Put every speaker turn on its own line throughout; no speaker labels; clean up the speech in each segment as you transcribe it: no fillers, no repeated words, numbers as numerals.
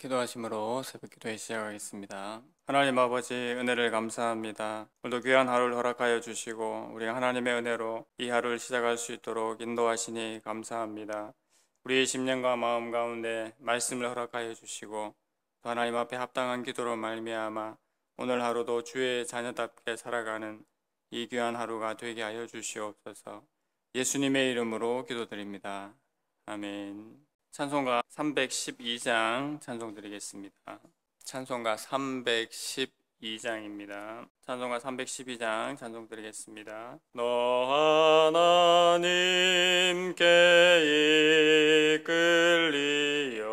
기도하심으로 새벽 기도에 시작하겠습니다. 하나님 아버지 은혜를 감사합니다. 오늘도 귀한 하루를 허락하여 주시고 우리가 하나님의 은혜로 이 하루를 시작할 수 있도록 인도하시니 감사합니다. 우리의 심령과 마음 가운데 말씀을 허락하여 주시고 또 하나님 앞에 합당한 기도로 말미암아 오늘 하루도 주의 자녀답게 살아가는 이 귀한 하루가 되게 하여 주시옵소서. 예수님의 이름으로 기도드립니다. 아멘. 찬송가 312장 찬송 드리겠습니다. 찬송가 312장입니다. 찬송가 312장 찬송 드리겠습니다. 너 하나님께 이끌리어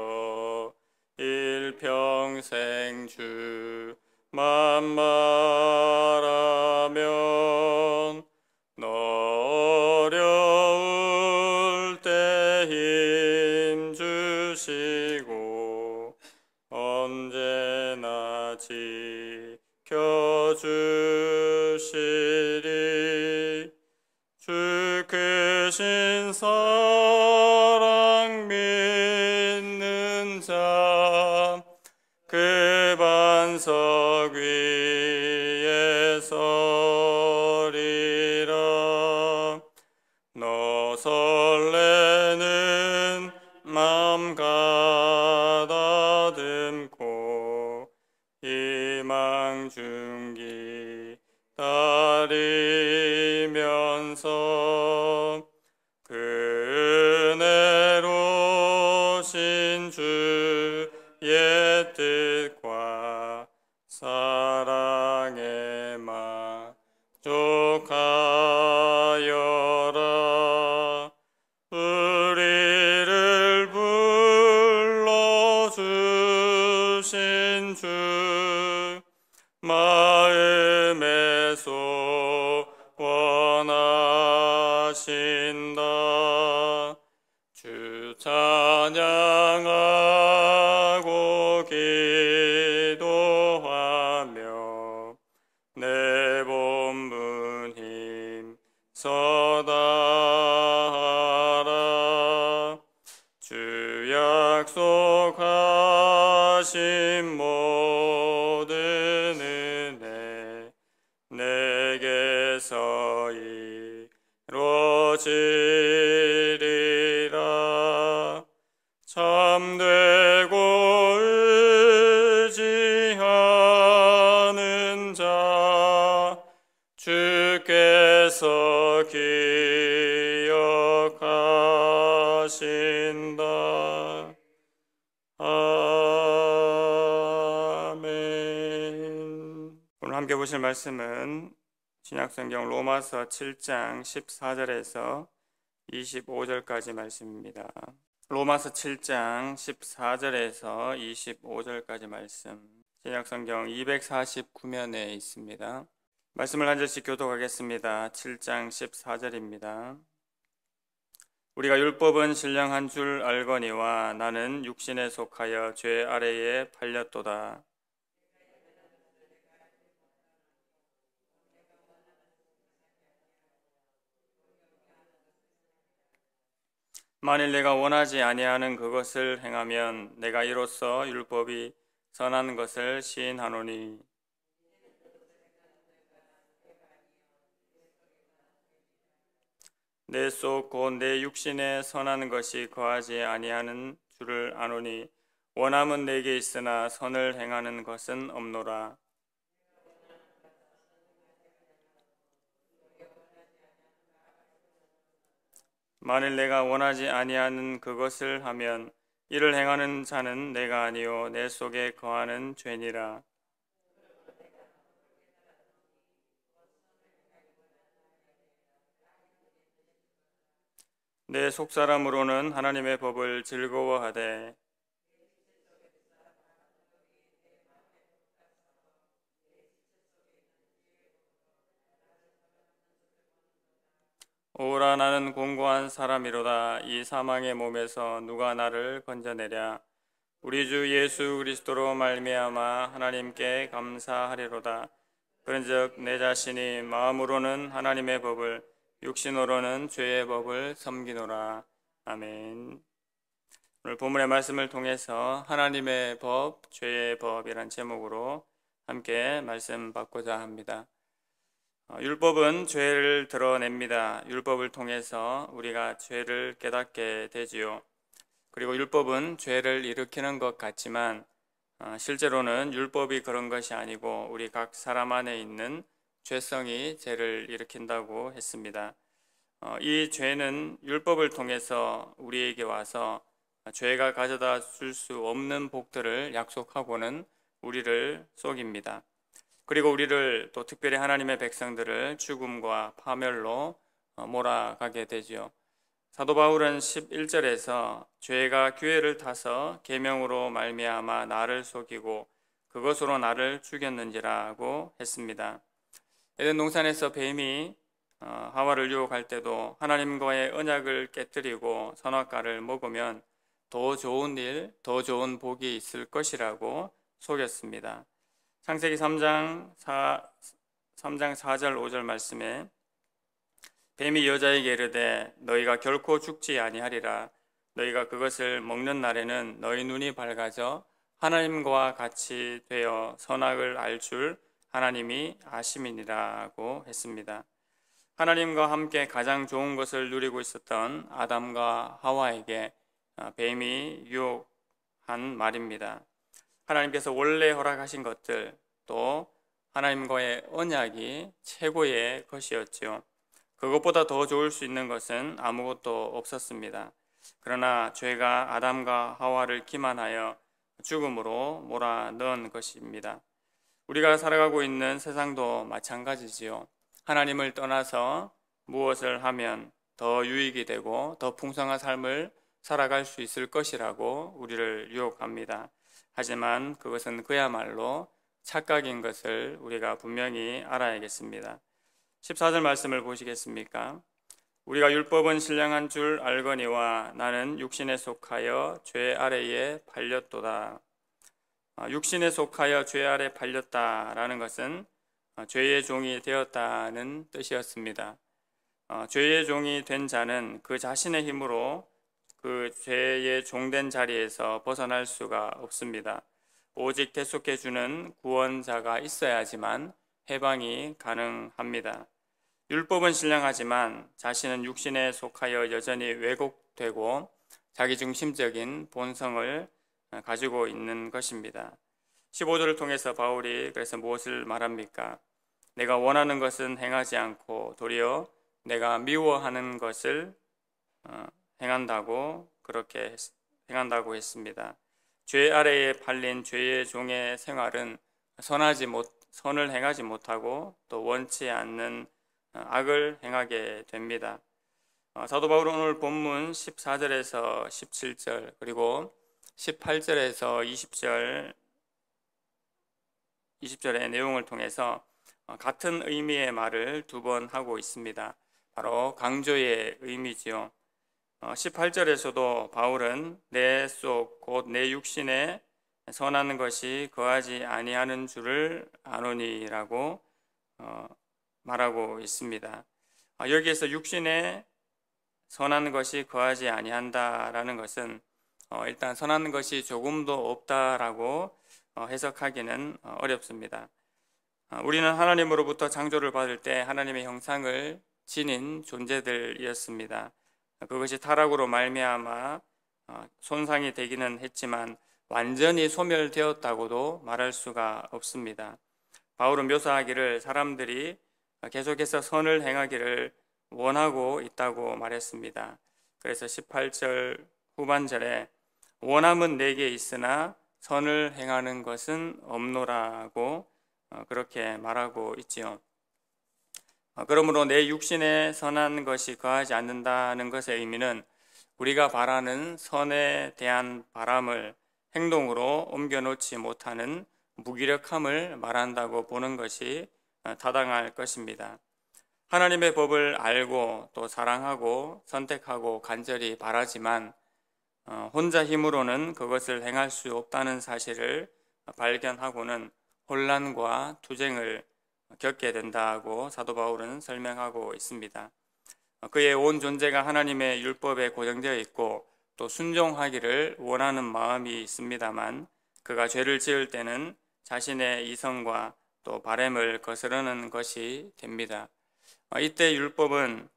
일평생 주만 말하면 너 어려울 때 힘 주시고 언제나 지켜주시리. 주 크신 사랑 믿는 자 그 반석 위에 서리라. 너 설레는 맘 가다듬고 희망 중기 따리면서 그 은혜로 신 주의 뜻과 사랑에 만족하여라. 우리를 불러주신 주 마음에 소원하신다. 주 찬양하고 기도하며 내 본분 힘써 다하라. 주 약속하신 모든 은혜 내게서 이루어지리라. 참되고 의지하는 자 주께서 기억하신다. 아멘. 오늘 함께 보실 말씀은 신약성경 로마서 7장 14절에서 25절까지 말씀입니다. 로마서 7장 14절에서 25절까지 말씀, 신약성경 249면에 있습니다. 말씀을 한 절씩 교독하겠습니다. 7장 14절입니다. 우리가 율법은 신령한 줄 알거니와 나는 육신에 속하여 죄 아래에 팔렸도다. 만일 내가 원하지 아니하는 그것을 행하면 내가 이로써 율법이 선한 것을 시인하노니 내 속 곧 내 육신에 선한 것이 거하지 아니하는 줄을 아노니 원함은 내게 있으나 선을 행하는 것은 없노라. 만일 내가 원하지 아니하는 그것을 하면 이를 행하는 자는 내가 아니요 내 속에 거하는 죄니라. 내 속사람으로는 하나님의 법을 즐거워하되 오라 나는 공고한 사람이로다. 이 사망의 몸에서 누가 나를 건져내랴. 우리 주 예수 그리스도로 말미암아 하나님께 감사하리로다. 그런즉 내 자신이 마음으로는 하나님의 법을 육신으로는 죄의 법을 섬기노라. 아멘. 오늘 본문의 말씀을 통해서 하나님의 법, 죄의 법이란 제목으로 함께 말씀 받고자 합니다. 율법은 죄를 드러냅니다. 율법을 통해서 우리가 죄를 깨닫게 되지요. 그리고 율법은 죄를 일으키는 것 같지만 실제로는 율법이 그런 것이 아니고 우리 각 사람 안에 있는 죄성이 죄를 일으킨다고 했습니다. 이 죄는 율법을 통해서 우리에게 와서 죄가 가져다 줄 수 없는 복들을 약속하고는 우리를 속입니다. 그리고 우리를 또 특별히 하나님의 백성들을 죽음과 파멸로 몰아가게 되지요. 사도 바울은 11절에서 죄가 기회를 타서 계명으로 말미암아 나를 속이고 그것으로 나를 죽였는지라고 했습니다. 에덴 동산에서 뱀이 하와를 유혹할 때도 하나님과의 언약을 깨뜨리고 선악과를 먹으면 더 좋은 일, 더 좋은 복이 있을 것이라고 속였습니다. 창세기 3장 4절 5절 말씀에 뱀이 여자에게 이르되 너희가 결코 죽지 아니하리라. 너희가 그것을 먹는 날에는 너희 눈이 밝아져 하나님과 같이 되어 선악을 알 줄 하나님이 아심이니라고 했습니다. 하나님과 함께 가장 좋은 것을 누리고 있었던 아담과 하와에게 뱀이 유혹한 말입니다. 하나님께서 원래 허락하신 것들, 또 하나님과의 언약이 최고의 것이었지요. 그것보다 더 좋을 수 있는 것은 아무것도 없었습니다. 그러나 죄가 아담과 하와를 기만하여 죽음으로 몰아넣은 것입니다. 우리가 살아가고 있는 세상도 마찬가지지요. 하나님을 떠나서 무엇을 하면 더 유익이 되고 더 풍성한 삶을 살아갈 수 있을 것이라고 우리를 유혹합니다. 하지만 그것은 그야말로 착각인 것을 우리가 분명히 알아야겠습니다. 14절 말씀을 보시겠습니까? 우리가 율법은 신령한 줄 알거니와 나는 육신에 속하여 죄 아래에 팔렸도다. 육신에 속하여 죄 아래 팔렸다라는 것은 죄의 종이 되었다는 뜻이었습니다. 죄의 종이 된 자는 그 자신의 힘으로 그 죄의 종된 자리에서 벗어날 수가 없습니다. 오직 대속해주는 구원자가 있어야지만 해방이 가능합니다. 율법은 신령하지만 자신은 육신에 속하여 여전히 왜곡되고 자기중심적인 본성을 가지고 있는 것입니다. 15절을 통해서 바울이 그래서 무엇을 말합니까? 내가 원하는 것은 행하지 않고 도리어 내가 미워하는 것을 행한다고 그렇게 행한다고 했습니다. 죄 아래에 팔린 죄의 종의 생활은 선을 행하지 못하고 또 원치 않는 악을 행하게 됩니다. 사도 바울은 오늘 본문 14절에서 17절 그리고 18절에서 20절의 내용을 통해서 같은 의미의 말을 두 번 하고 있습니다. 바로 강조의 의미지요. 18절에서도 바울은 내 속 곧 내 육신에 선한 것이 거하지 아니하는 줄을 아노니라고 말하고 있습니다. 여기에서 육신에 선한 것이 거하지 아니한다라는 것은 일단 선한 것이 조금도 없다라고 해석하기는 어렵습니다. 우리는 하나님으로부터 창조를 받을 때 하나님의 형상을 지닌 존재들이었습니다. 그것이 타락으로 말미암아 손상이 되기는 했지만 완전히 소멸되었다고도 말할 수가 없습니다. 바울은 묘사하기를 사람들이 계속해서 선을 행하기를 원하고 있다고 말했습니다. 그래서 18절 후반절에 원함은 내게 있으나 선을 행하는 것은 없노라고 그렇게 말하고 있지요. 그러므로 내 육신에 선한 것이 거하지 않는다는 것의 의미는 우리가 바라는 선에 대한 바람을 행동으로 옮겨놓지 못하는 무기력함을 말한다고 보는 것이 타당할 것입니다. 하나님의 법을 알고 또 사랑하고 선택하고 간절히 바라지만 혼자 힘으로는 그것을 행할 수 없다는 사실을 발견하고는 혼란과 투쟁을 겪게 된다고 사도 바울은 설명하고 있습니다. 그의 온 존재가 하나님의 율법에 고정되어 있고 또 순종하기를 원하는 마음이 있습니다만 그가 죄를 지을 때는 자신의 이성과 또 바램을 거스르는 것이 됩니다. 이때 율법은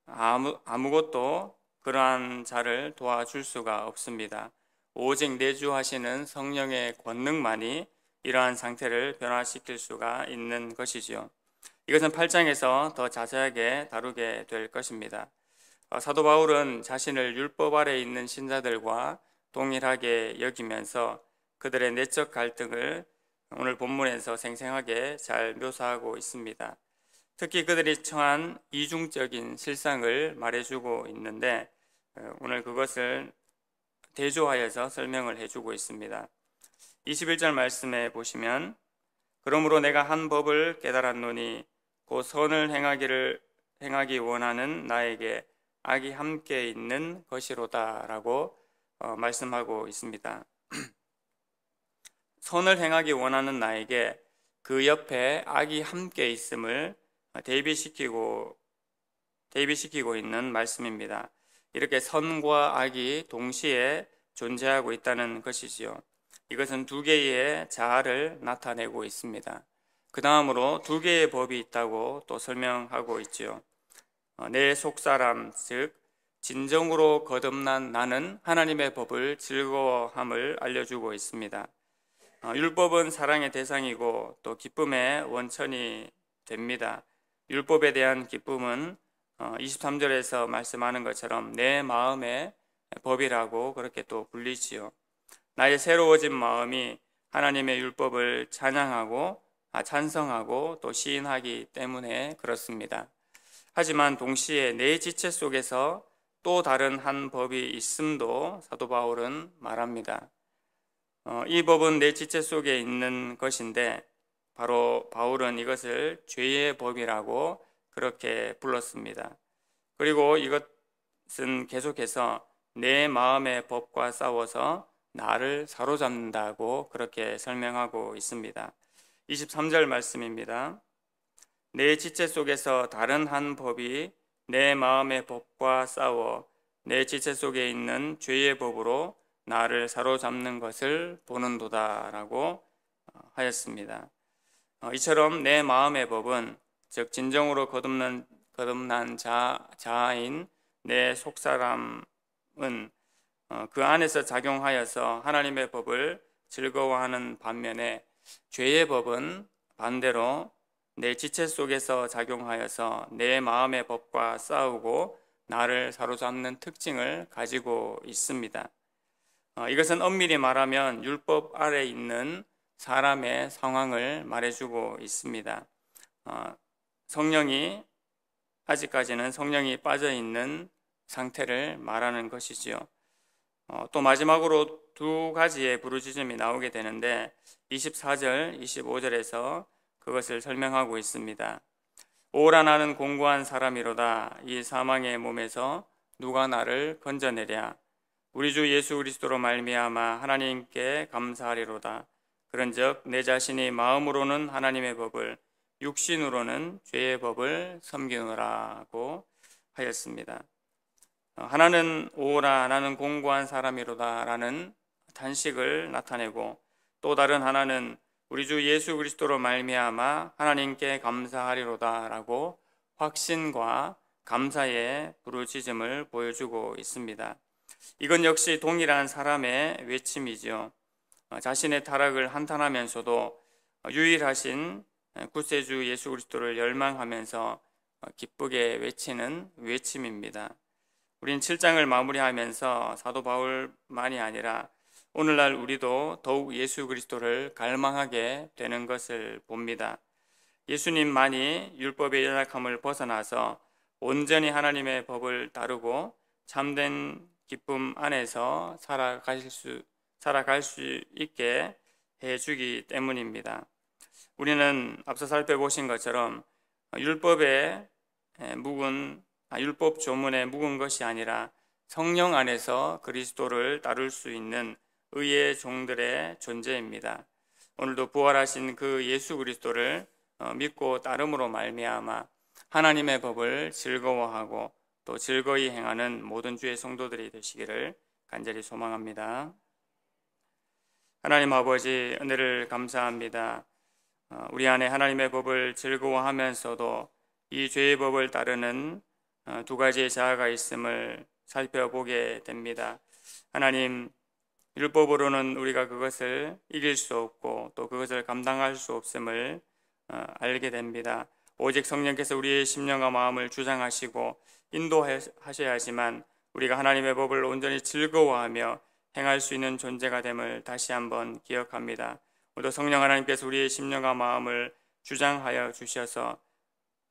아무것도 그러한 자를 도와줄 수가 없습니다. 오직 내주하시는 성령의 권능만이 이러한 상태를 변화시킬 수가 있는 것이지요. 이것은 8장에서 더 자세하게 다루게 될 것입니다. 사도 바울은 자신을 율법 아래 있는 신자들과 동일하게 여기면서 그들의 내적 갈등을 오늘 본문에서 생생하게 잘 묘사하고 있습니다. 특히 그들이 처한 이중적인 실상을 말해주고 있는데 오늘 그것을 대조하여서 설명을 해주고 있습니다. 21절 말씀에 보시면 그러므로 내가 한 법을 깨달았노니 곧 선을 행하기 원하는 나에게 악이 함께 있는 것이로다 라고 말씀하고 있습니다. 선을 행하기 원하는 나에게 그 옆에 악이 함께 있음을 대비시키고 있는 말씀입니다. 이렇게 선과 악이 동시에 존재하고 있다는 것이지요. 이것은 두 개의 자아를 나타내고 있습니다. 그 다음으로 두 개의 법이 있다고 또 설명하고 있지요. 내 속사람, 즉 진정으로 거듭난 나는 하나님의 법을 즐거워함을 알려주고 있습니다. 율법은 사랑의 대상이고 또 기쁨의 원천이 됩니다. 율법에 대한 기쁨은 23절에서 말씀하는 것처럼 내 마음의 법이라고 그렇게 또 불리지요. 나의 새로워진 마음이 하나님의 율법을 찬성하고 또 시인하기 때문에 그렇습니다. 하지만 동시에 내 지체 속에서 또 다른 한 법이 있음도 사도 바울은 말합니다. 이 법은 내 지체 속에 있는 것인데 바로 바울은 이것을 죄의 법이라고 그렇게 불렀습니다. 그리고 이것은 계속해서 내 마음의 법과 싸워서 나를 사로잡는다고 그렇게 설명하고 있습니다. 23절 말씀입니다. 내 지체 속에서 다른 한 법이 내 마음의 법과 싸워 내 지체 속에 있는 죄의 법으로 나를 사로잡는 것을 보는도다 라고 하였습니다. 이처럼 내 마음의 법은 즉 진정으로 거듭난 자아인 내 속사람은 그 안에서 작용하여서 하나님의 법을 즐거워하는 반면에 죄의 법은 반대로 내 지체 속에서 작용하여서 내 마음의 법과 싸우고 나를 사로잡는 특징을 가지고 있습니다. 이것은 엄밀히 말하면 율법 아래 있는 사람의 상황을 말해주고 있습니다. 아직까지는 성령이 빠져있는 상태를 말하는 것이지요. 또 마지막으로 두 가지의 부르짖음이 나오게 되는데 24절, 25절에서 그것을 설명하고 있습니다. 오라 나는 공고한 사람이로다. 이 사망의 몸에서 누가 나를 건져내랴. 우리 주 예수 그리스도로 말미암아 하나님께 감사하리로다. 그런즉 내 자신이 마음으로는 하나님의 법을 육신으로는 죄의 법을 섬기노라고 하였습니다. 하나는 오라 나는 공고한 사람이로다 라는 단식을 나타내고 또 다른 하나는 우리 주 예수 그리스도로 말미암아 하나님께 감사하리로다 라고 확신과 감사의 부르짖음을 보여주고 있습니다. 이건 역시 동일한 사람의 외침이죠. 자신의 타락을 한탄하면서도 유일하신 구세주 예수 그리스도를 열망하면서 기쁘게 외치는 외침입니다. 우린 7장을 마무리하면서 사도 바울만이 아니라 오늘날 우리도 더욱 예수 그리스도를 갈망하게 되는 것을 봅니다. 예수님만이 율법의 연약함을 벗어나서 온전히 하나님의 법을 따르고 참된 기쁨 안에서 살아갈 수 있게 해주기 때문입니다. 우리는 앞서 살펴보신 것처럼 율법 조문에 묵은 것이 아니라 성령 안에서 그리스도를 따를 수 있는 의의 종들의 존재입니다. 오늘도 부활하신 그 예수 그리스도를 믿고 따름으로 말미암아 하나님의 법을 즐거워하고 또 즐거이 행하는 모든 주의 성도들이 되시기를 간절히 소망합니다. 하나님 아버지, 은혜를 감사합니다. 우리 안에 하나님의 법을 즐거워하면서도 이 죄의 법을 따르는 두 가지의 자아가 있음을 살펴보게 됩니다. 하나님, 율법으로는 우리가 그것을 이길 수 없고 또 그것을 감당할 수 없음을 알게 됩니다. 오직 성령께서 우리의 심령과 마음을 주장하시고 인도하셔야지만 우리가 하나님의 법을 온전히 즐거워하며 행할 수 있는 존재가 됨을 다시 한번 기억합니다. 오늘 성령 하나님께서 우리의 심령과 마음을 주장하여 주셔서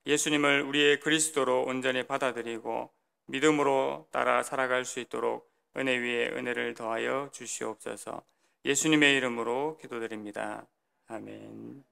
예수님을 우리의 그리스도로 온전히 받아들이고 믿음으로 따라 살아갈 수 있도록 은혜 위에 은혜를 더하여 주시옵소서. 예수님의 이름으로 기도드립니다. 아멘.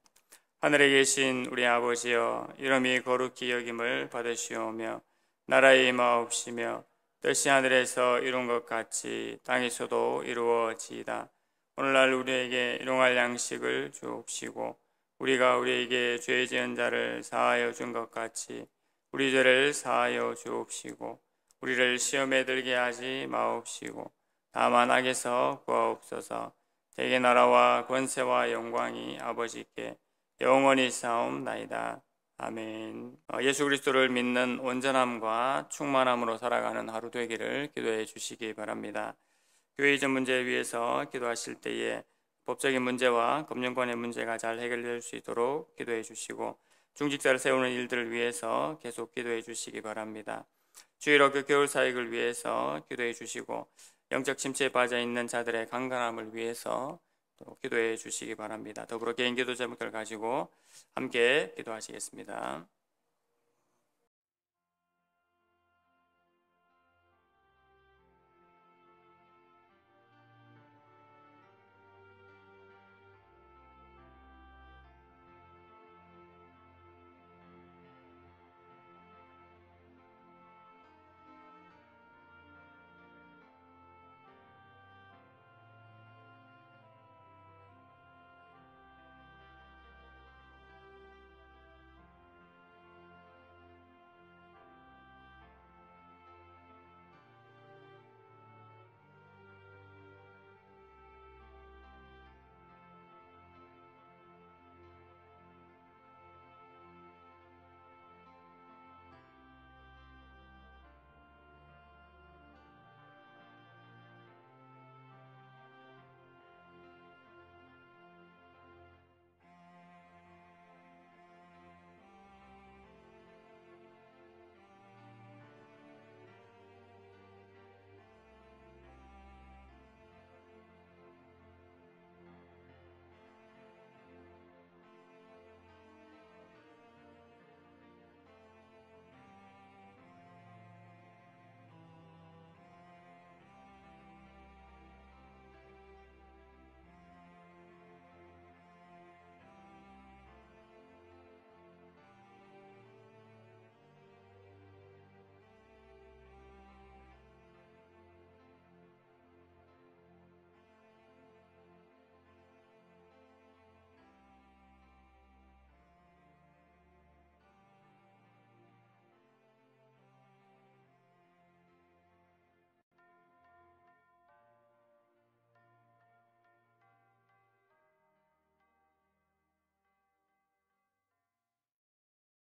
하늘에 계신 우리 아버지여, 이름이 거룩히 여김을 받으시오며 나라의 임하옵시며 뜻이 하늘에서 이룬 것 같이 땅에서도 이루어지이다. 오늘날 우리에게 일용할 양식을 주옵시고 우리가 우리에게 죄 지은 자를 사하여 준 것 같이 우리 죄를 사하여 주옵시고 우리를 시험에 들게 하지 마옵시고 다만 악에서 구하옵소서. 대개 나라와 권세와 영광이 아버지께 영원히 싸움나이다. 아멘. 예수 그리스도를 믿는 온전함과 충만함으로 살아가는 하루 되기를 기도해 주시기 바랍니다. 교회 이전 문제 위해서 기도하실 때에 법적인 문제와 금융권의 문제가 잘 해결될 수 있도록 기도해 주시고 중직자를 세우는 일들을 위해서 계속 기도해 주시기 바랍니다. 주일학교 겨울 사역을 위해서 기도해 주시고 영적 침체에 빠져 있는 자들의 강건함을 위해서 또 기도해 주시기 바랍니다. 더불어 개인 기도 제목들 가지고 함께 기도하시겠습니다.